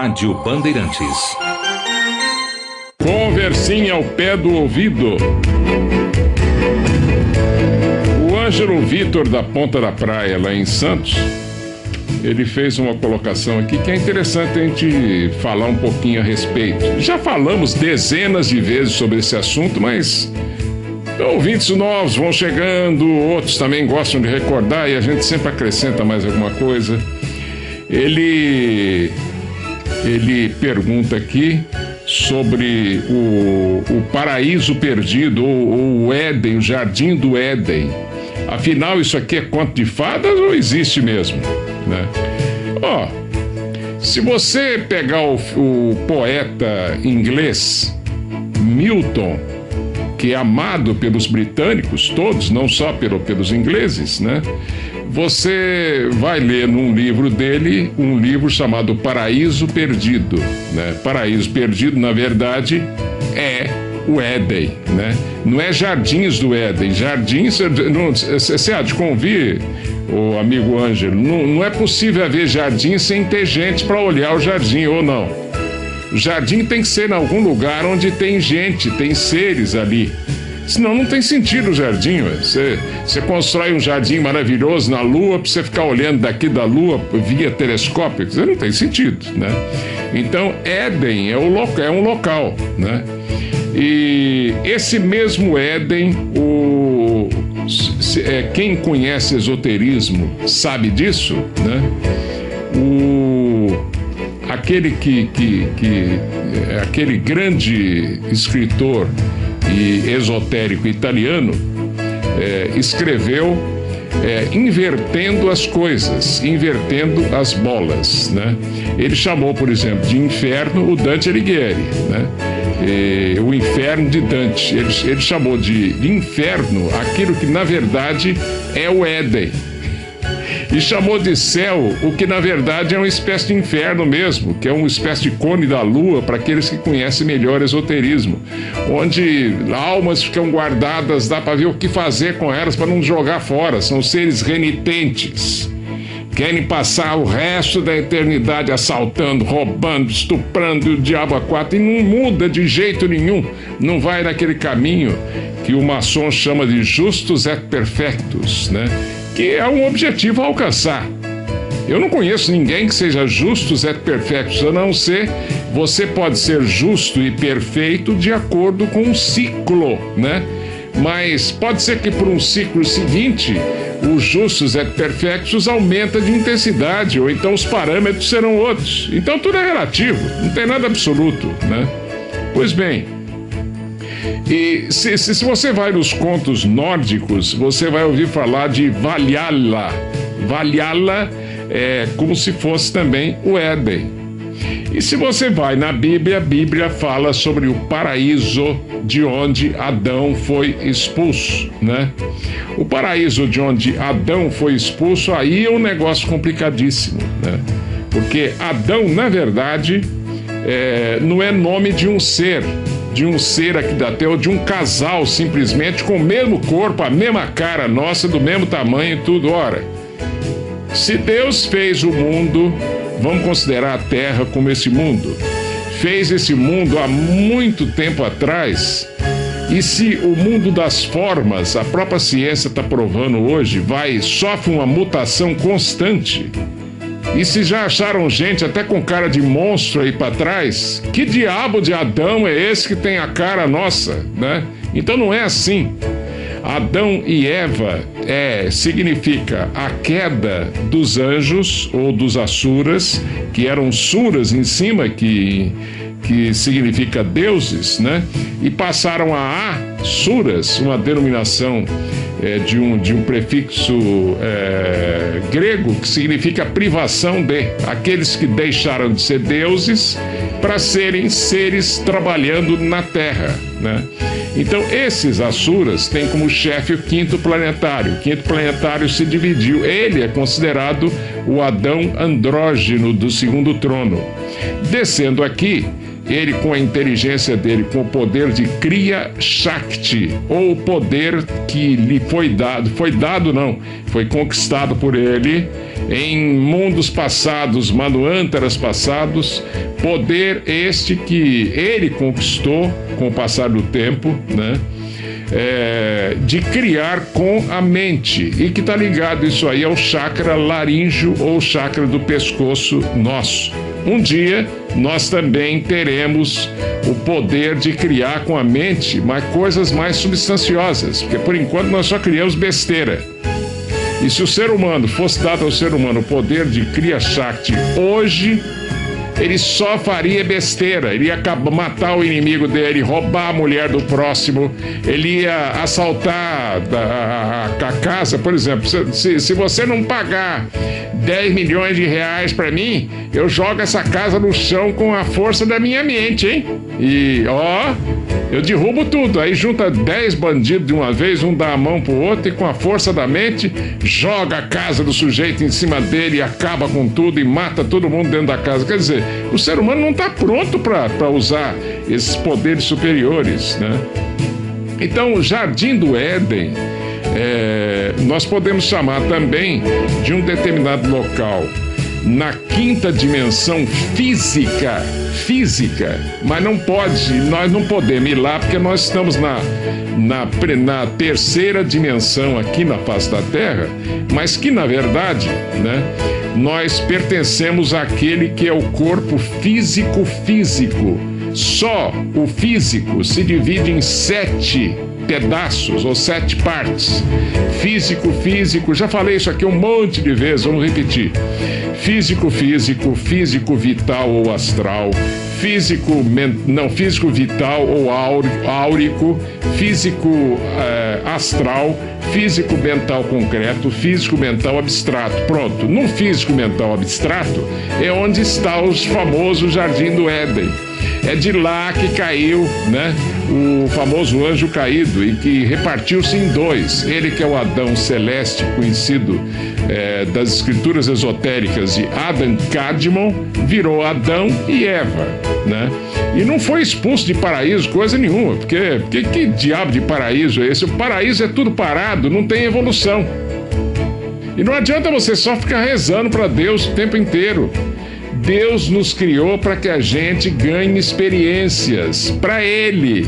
Rádio Bandeirantes. Conversinha ao pé do ouvido. O Ângelo Vitor da Ponta da Praia, lá em Santos, ele fez uma colocação aqui que é interessante a gente falar um pouquinho a respeito. Já falamos dezenas de vezes sobre esse assunto, mas ouvintes novos vão chegando, outros também gostam de recordar e a gente sempre acrescenta mais alguma coisa. Ele pergunta aqui sobre o paraíso perdido, ou o Éden, o jardim do Éden. Afinal, isso aqui é conto de fadas ou existe mesmo? Né? Se você pegar o poeta inglês Milton, que é amado pelos britânicos todos, não só pelos ingleses, né? Você vai ler num livro dele, um livro chamado Paraíso Perdido, né? Paraíso Perdido, na verdade, é o Éden, né? Não é Jardins do Éden. Jardins, você há de convir, o amigo Ângelo, não é possível haver jardim sem ter gente para olhar o jardim, ou não? O jardim tem que ser em algum lugar onde tem gente, tem seres ali. Senão não tem sentido o jardim. Você constrói um jardim maravilhoso na Lua para você ficar olhando daqui da Lua via telescópio. Não tem sentido, né? Então, Éden é um local, né? E esse mesmo Éden, quem conhece esoterismo sabe disso, né? Aquele grande escritor e esotérico italiano escreveu invertendo as coisas, invertendo as bolas, né? Ele chamou, por exemplo, de inferno o Dante Alighieri, né? O inferno de Dante. Ele chamou de inferno aquilo que na verdade é o Éden. E chamou de céu o que na verdade é uma espécie de inferno mesmo, que é uma espécie de cone da lua para aqueles que conhecem melhor esoterismo, onde almas ficam guardadas, dá para ver o que fazer com elas para não jogar fora. São seres renitentes, querem passar o resto da eternidade assaltando, roubando, estuprando o diabo a quatro, e não muda de jeito nenhum, não vai naquele caminho que o maçom chama de justus et perfectus, né? Que é um objetivo a alcançar. Eu não conheço ninguém que seja justus et perfectus, a não ser você pode ser justo e perfeito de acordo com um ciclo, né? Mas pode ser que por um ciclo seguinte o justus et perfectus aumenta de intensidade, ou então os parâmetros serão outros. Então tudo é relativo, não tem nada absoluto, né? Pois bem, e se você vai nos contos nórdicos, você vai ouvir falar de Valhalla. Valhalla é como se fosse também o Éden. E se você vai na Bíblia, a Bíblia fala sobre o paraíso de onde Adão foi expulso, né? O paraíso de onde Adão foi expulso, aí é um negócio complicadíssimo, né? Porque Adão, na verdade, não é nome de um ser aqui da Terra, ou de um casal simplesmente com o mesmo corpo, a mesma cara nossa, do mesmo tamanho e tudo. Ora, se Deus fez o mundo, vamos considerar a Terra como esse mundo, fez esse mundo há muito tempo atrás, e se o mundo das formas, a própria ciência está provando hoje, sofre uma mutação constante, e se já acharam gente até com cara de monstro aí para trás, que diabo de Adão é esse que tem a cara nossa, né? Então não é assim. Adão e Eva significa a queda dos anjos ou dos asuras, que eram suras em cima, que significa deuses, né? E passaram a asuras, uma denominação de um prefixo grego que significa privação de, aqueles que deixaram de ser deuses para serem seres trabalhando na terra, né? Então esses asuras têm como chefe o quinto planetário. O quinto planetário se dividiu, ele é considerado o Adão andrógeno do segundo trono. Descendo aqui, ele com a inteligência dele, com o poder de Kriya Shakti, ou o poder que lhe foi dado não, foi conquistado por ele em mundos passados, manvântaras passados, poder este que ele conquistou com o passar do tempo, né? De criar com a mente, e que está ligado isso aí ao chakra laríngeo ou chakra do pescoço nosso. Um dia nós também teremos o poder de criar com a mente coisas mais substanciosas, porque por enquanto nós só criamos besteira. E se o ser humano fosse dado ao ser humano o poder de Kriya Shakti hoje, ele só faria besteira, ele ia matar o inimigo dele, roubar a mulher do próximo, ele ia assaltar a casa, por exemplo. Se você não pagar 10 milhões de reais para mim, eu jogo essa casa no chão com a força da minha mente, hein? E, eu derrubo tudo. Aí junta 10 bandidos de uma vez, um dá a mão pro outro e com a força da mente joga a casa do sujeito em cima dele e acaba com tudo e mata todo mundo dentro da casa. Quer dizer, o ser humano não está pronto para usar esses poderes superiores, né? Então, o Jardim do Éden, nós podemos chamar também de um determinado local na quinta dimensão física, mas nós não podemos ir lá porque nós estamos na terceira dimensão aqui na face da Terra, mas que na verdade, né, nós pertencemos àquele que é o corpo físico. Só o físico se divide em 7 pedaços ou 7 partes. Físico, já falei isso aqui um monte de vezes, vamos repetir. Físico vital ou astral, físico vital ou áurico, físico astral, físico mental concreto, físico mental abstrato. Pronto, no físico mental abstrato é onde está o famoso Jardim do Éden. É de lá que caiu, né, o famoso anjo caído, e que repartiu-se em 2. Ele que é o Adão celeste, conhecido das escrituras esotéricas de Adam Kadmon, virou Adão e Eva, né? E não foi expulso de paraíso, coisa nenhuma, porque que diabo de paraíso é esse? O paraíso é tudo parado, não tem evolução. E não adianta você só ficar rezando para Deus o tempo inteiro. Deus nos criou para que a gente ganhe experiências para Ele.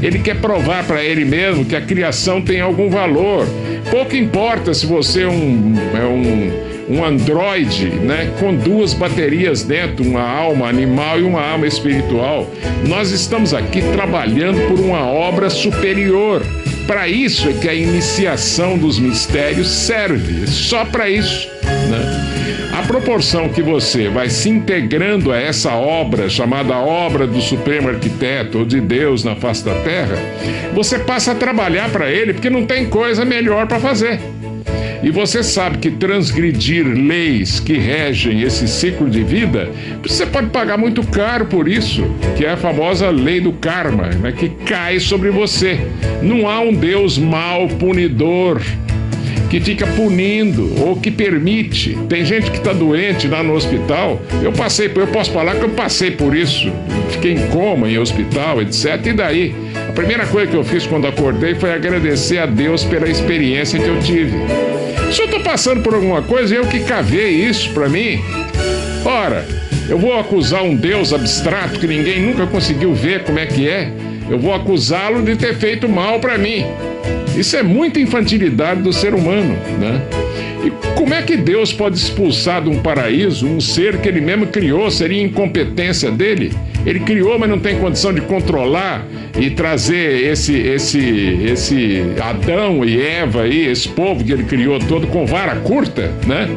Ele quer provar para Ele mesmo que a criação tem algum valor. Pouco importa se você é um androide, né, com 2 baterias dentro, uma alma animal e uma alma espiritual. Nós estamos aqui trabalhando por uma obra superior. Para isso é que a iniciação dos mistérios serve, só para isso, né? A proporção que você vai se integrando a essa obra, chamada obra do Supremo Arquiteto ou de Deus na face da Terra, você passa a trabalhar para Ele, porque não tem coisa melhor para fazer. E você sabe que transgredir leis que regem esse ciclo de vida, você pode pagar muito caro por isso, que é a famosa lei do karma, né, que cai sobre você. Não há um Deus mau, punidor, que fica punindo ou que permite. Tem gente que está doente lá no hospital. Eu posso falar que eu passei por isso. Fiquei em coma em hospital, etc. E daí? A primeira coisa que eu fiz quando acordei foi agradecer a Deus pela experiência que eu tive. Se eu estou passando por alguma coisa, eu que cavei isso para mim. Ora, eu vou acusar um Deus abstrato que ninguém nunca conseguiu ver como é que é. Eu vou acusá-lo de ter feito mal para mim. Isso é muita infantilidade do ser humano, né? E como é que Deus pode expulsar de um paraíso um ser que ele mesmo criou? Seria incompetência dele? Ele criou, mas não tem condição de controlar e trazer esse Adão e Eva aí, esse povo que ele criou todo com vara curta, né?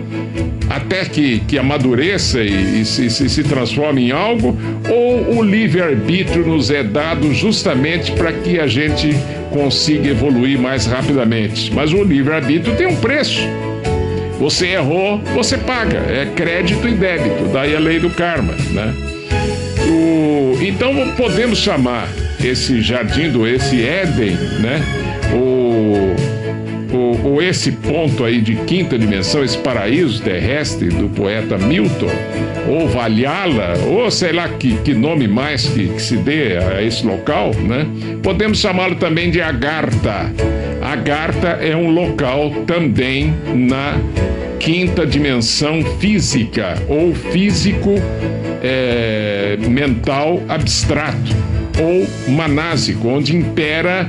Até que amadureça e se transforme em algo? Ou o livre-arbítrio nos é dado justamente para que a gente consiga evoluir mais rapidamente? Mas o livre-arbítrio tem um preço. Você errou, você paga. É crédito e débito. Daí a lei do karma, né? Então podemos chamar esse jardim esse Éden, né? ou esse ponto aí de quinta dimensão, esse paraíso terrestre do poeta Milton, ou Valhalla, ou sei lá que nome mais que se dê a esse local, né? Podemos chamá-lo também de Agartha. Agartha é um local também na quinta dimensão física, ou físico mental abstrato, ou manásico, onde impera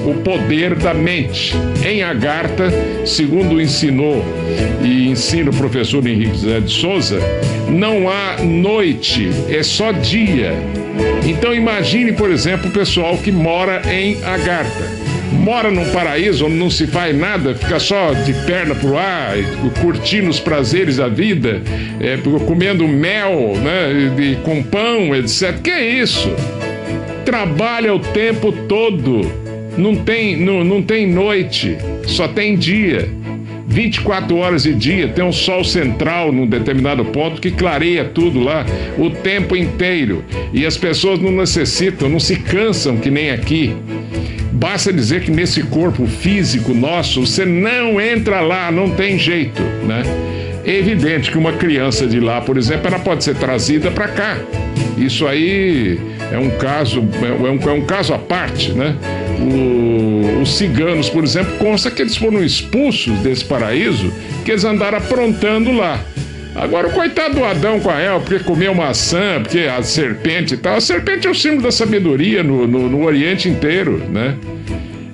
o poder da mente. Em Agartha, segundo ensinou e ensina o professor Henrique José de Souza, não há noite, é só dia. Então imagine, por exemplo, o pessoal que mora em Agartha. Mora num paraíso onde não se faz nada, fica só de perna pro ar, curtindo os prazeres da vida, comendo mel, né, com pão, etc. Que é isso? Trabalha o tempo todo, não tem noite, só tem dia. 24 horas de dia, tem um sol central num determinado ponto que clareia tudo lá o tempo inteiro. E as pessoas não necessitam, não se cansam que nem aqui. Basta dizer que nesse corpo físico nosso, você não entra lá, não tem jeito, né? É evidente que uma criança de lá, por exemplo, ela pode ser trazida para cá. Isso aí é um caso à parte, né? Os ciganos, por exemplo, consta que eles foram expulsos desse paraíso, que eles andaram aprontando lá. Agora, o coitado do Adão com a Eva, porque comeu maçã, porque a serpente e tal. A serpente é o símbolo da sabedoria no Oriente inteiro, né?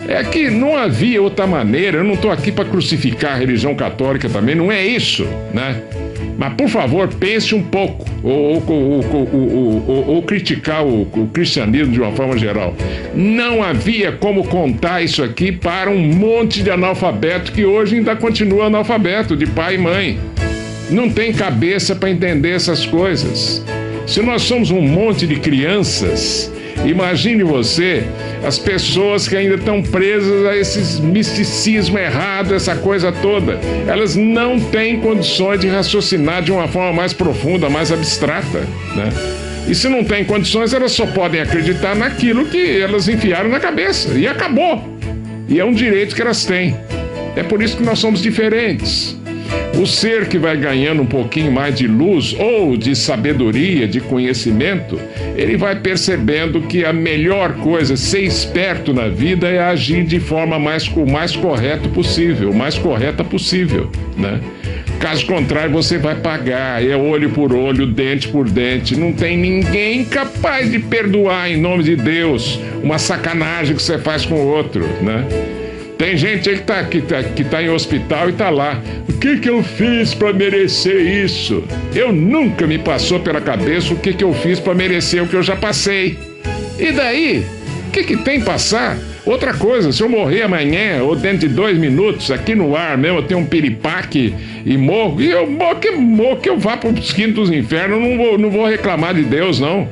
É que não havia outra maneira. Eu não estou aqui para crucificar a religião católica também, não é isso, né? Mas, por favor, pense um pouco, ou criticar o cristianismo de uma forma geral. Não havia como contar isso aqui para um monte de analfabeto que hoje ainda continua analfabeto, de pai e mãe. Não tem cabeça para entender essas coisas. Se nós somos um monte de crianças, imagine você as pessoas que ainda estão presas a esse misticismo errado, essa coisa toda. Elas não têm condições de raciocinar de uma forma mais profunda, mais abstrata, né? E se não têm condições, elas só podem acreditar naquilo que elas enfiaram na cabeça. E acabou. E é um direito que elas têm. É por isso que nós somos diferentes. O ser que vai ganhando um pouquinho mais de luz ou de sabedoria, de conhecimento, ele vai percebendo que a melhor coisa, ser esperto na vida, é agir de forma o mais correta possível, né? Caso contrário, você vai pagar, é olho por olho, dente por dente. Não tem ninguém capaz de perdoar, em nome de Deus, uma sacanagem que você faz com o outro, né? Tem gente aí que tá em hospital e tá lá. O que eu fiz para merecer isso? Eu nunca me passou pela cabeça o que eu fiz para merecer o que eu já passei. E daí? O que tem passar? Outra coisa, se eu morrer amanhã ou dentro de 2 minutos, aqui no ar mesmo, eu tenho um piripaque e morro, e eu morro que eu vá para os quintos dos infernos, não vou reclamar de Deus, não.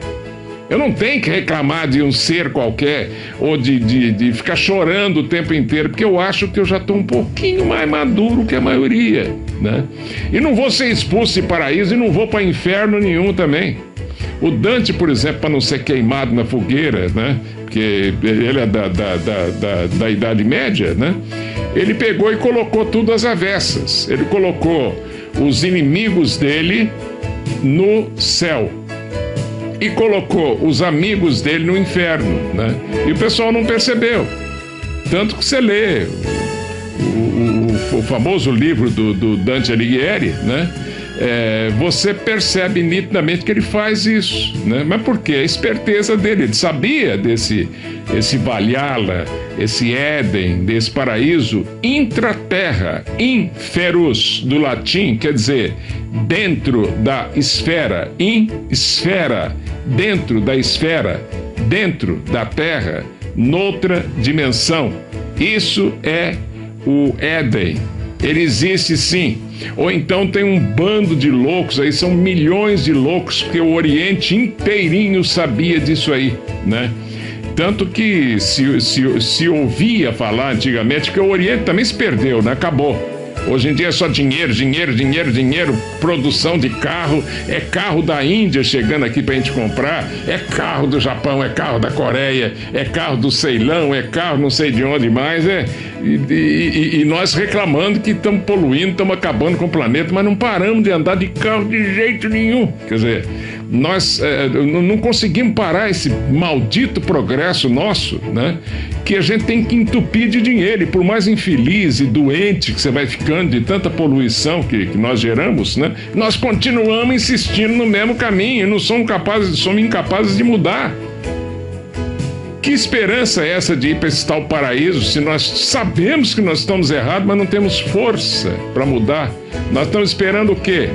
Eu não tenho que reclamar de um ser qualquer ou de ficar chorando o tempo inteiro, porque eu acho que eu já estou um pouquinho mais maduro que a maioria, né? E não vou ser expulso de paraíso e não vou para inferno nenhum também. O Dante, por exemplo, para não ser queimado na fogueira, né? Porque ele é da Idade Média, né? Ele pegou e colocou tudo às avessas. Ele colocou os inimigos dele no céu e colocou os amigos dele no inferno, né? E o pessoal não percebeu. Tanto que você lê o famoso livro do Dante Alighieri, né? Você percebe nitidamente que ele faz isso, né? Mas por quê? A esperteza dele. Ele sabia esse Valhalla, esse Éden, desse paraíso intraterra, inferus, do latim, quer dizer, dentro da esfera, esfera, dentro da esfera, dentro da terra, noutra dimensão. Isso é o Éden. Ele existe sim. Ou então tem um bando de loucos aí, são milhões de loucos, porque o Oriente inteirinho sabia disso aí, né? Tanto que se ouvia falar antigamente, que o Oriente também se perdeu, né? Acabou. Hoje em dia é só dinheiro, produção de carro, é carro da Índia chegando aqui pra gente comprar, é carro do Japão, é carro da Coreia, é carro do Ceilão, é carro não sei de onde mais, E nós reclamando que estamos poluindo, estamos acabando com o planeta, mas não paramos de andar de carro de jeito nenhum. Quer dizer, nós não conseguimos parar esse maldito progresso nosso, né? Que a gente tem que entupir de dinheiro. E por mais infeliz e doente que você vai ficando de tanta poluição que nós geramos, né? Nós continuamos insistindo no mesmo caminho, não somos incapazes de mudar. Que esperança é essa de ir para esse tal paraíso se nós sabemos que nós estamos errados, mas não temos força para mudar? Nós estamos esperando o quê?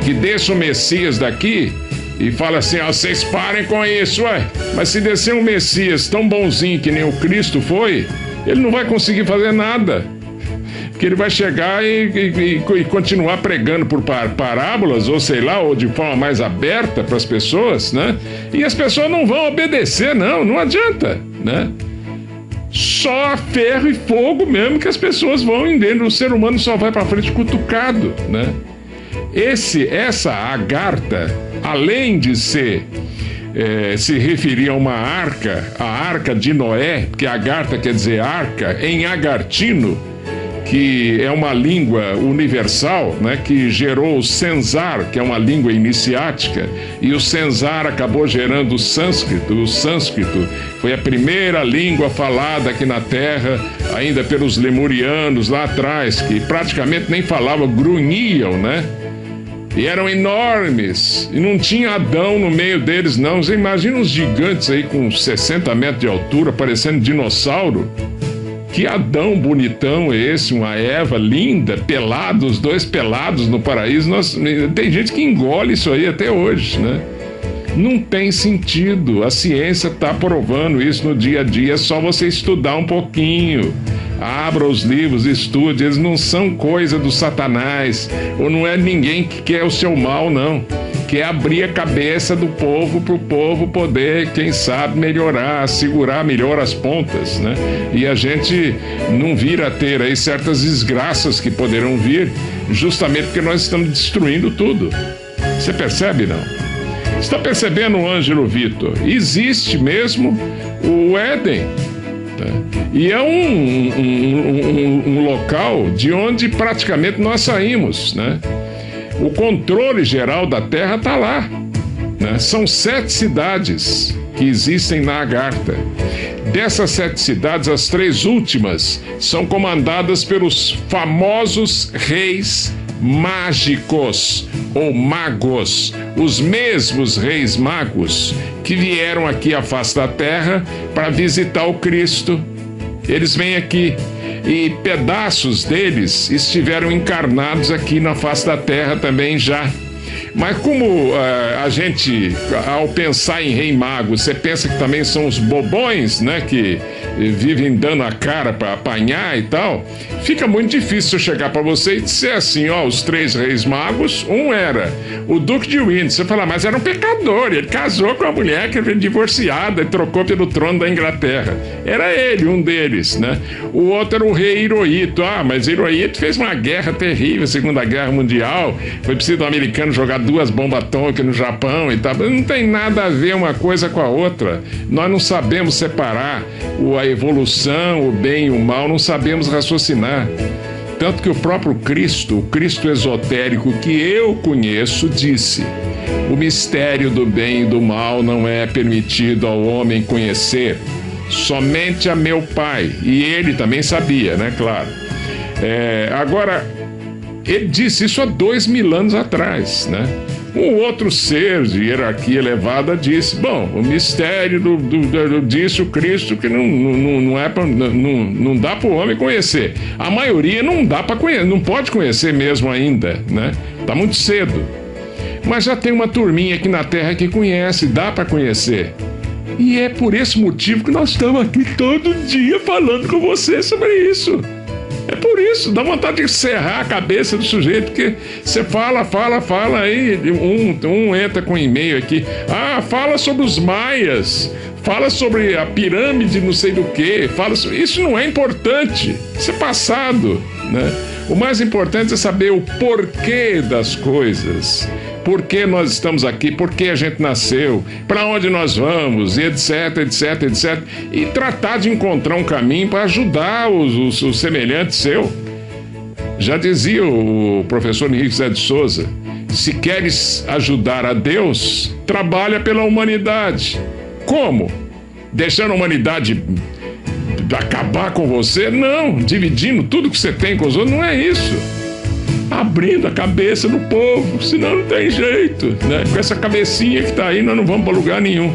Que desça o Messias daqui e fala assim, vocês parem com isso, ué. Mas se descer um Messias tão bonzinho que nem o Cristo foi, ele não vai conseguir fazer nada. Porque ele vai chegar e continuar pregando por parábolas, ou sei lá, ou de forma mais aberta para as pessoas, né? E as pessoas não vão obedecer, não adianta, né? Só ferro e fogo mesmo que as pessoas vão entender. O ser humano só vai para frente cutucado, né? Essa Agartha, além de se referir a uma arca, a arca de Noé, porque Agartha quer dizer arca, em agartino, que é uma língua universal, né, que gerou o Senzar, que é uma língua iniciática, e o Senzar acabou gerando o sânscrito. O sânscrito foi a primeira língua falada aqui na Terra, ainda pelos lemurianos lá atrás, que praticamente nem falavam, grunhiam, né? E eram enormes, e não tinha Adão no meio deles, não. Você imagina uns gigantes aí com 60 metros de altura, parecendo dinossauro. Que Adão bonitão é esse, uma Eva linda, pelados, os dois pelados no paraíso. Tem gente que engole isso aí até hoje, né? Não tem sentido, a ciência está provando isso no dia a dia, é só você estudar um pouquinho. Abra os livros, estude, eles não são coisa do Satanás, ou não é ninguém que quer o seu mal, não. Quer abrir a cabeça do povo para o povo poder, quem sabe, melhorar, segurar melhor as pontas, né? E a gente não vir a ter aí certas desgraças que poderão vir, justamente porque nós estamos destruindo tudo. Você percebe, não? Está percebendo, Ângelo Vitor? Existe mesmo o Éden. E é um local de onde praticamente nós saímos, né? O controle geral da Terra está lá, né? São 7 cidades que existem na Agartha. Dessas 7 cidades, as 3 últimas são comandadas pelos famosos reis mágicos ou magos, os mesmos reis magos que vieram aqui à face da Terra para visitar o Cristo. Eles vêm aqui e pedaços deles estiveram encarnados aqui na face da Terra também já. Mas como a gente, ao pensar em rei mago, você pensa que também são os bobões, né, que vivem dando a cara para apanhar e tal, fica muito difícil eu chegar para você e dizer assim, os 3 reis magos, um era o Duque de Windsor. Você fala, mas era um pecador, ele casou com a mulher que era divorciada e trocou pelo trono da Inglaterra. Era ele, um deles, né? O outro era o rei Hirohito. Mas Hirohito fez uma guerra terrível, Segunda Guerra Mundial, foi preciso do americano jogar 2 bombas atômicas no Japão e tal. Não tem nada a ver uma coisa com a outra. Nós não sabemos separar a evolução, o bem e o mal, não sabemos raciocinar. Tanto que o próprio Cristo, o Cristo esotérico que eu conheço, disse: o mistério do bem e do mal não é permitido ao homem conhecer, somente a meu Pai. E ele também sabia, né? Claro. Agora, ele disse isso há 2000 anos atrás, né? Um outro ser de hierarquia elevada disse: bom, o mistério disse o Cristo que não dá para o homem conhecer. A maioria não dá para conhecer, não pode conhecer mesmo ainda, né? Tá muito cedo. Mas já tem uma turminha aqui na Terra que conhece, dá para conhecer. E é por esse motivo que nós estamos aqui todo dia falando com você sobre isso. É por isso, dá vontade de serrar a cabeça do sujeito, porque você fala, aí um entra com e-mail aqui, fala sobre os maias, fala sobre a pirâmide não sei do que, isso não é importante, isso é passado, né? O mais importante é saber o porquê das coisas, por que nós estamos aqui, por que a gente nasceu, para onde nós vamos, e etc, etc, etc. E tratar de encontrar um caminho para ajudar os semelhantes seu. Já dizia o professor Henrique Zé de Souza, se queres ajudar a Deus, trabalha pela humanidade. Como? Deixando a humanidade acabar com você? Não, dividindo tudo que você tem com os outros, não é isso. Abrindo a cabeça do povo, senão não tem jeito, né? Com essa cabecinha que está aí, nós não vamos para lugar nenhum.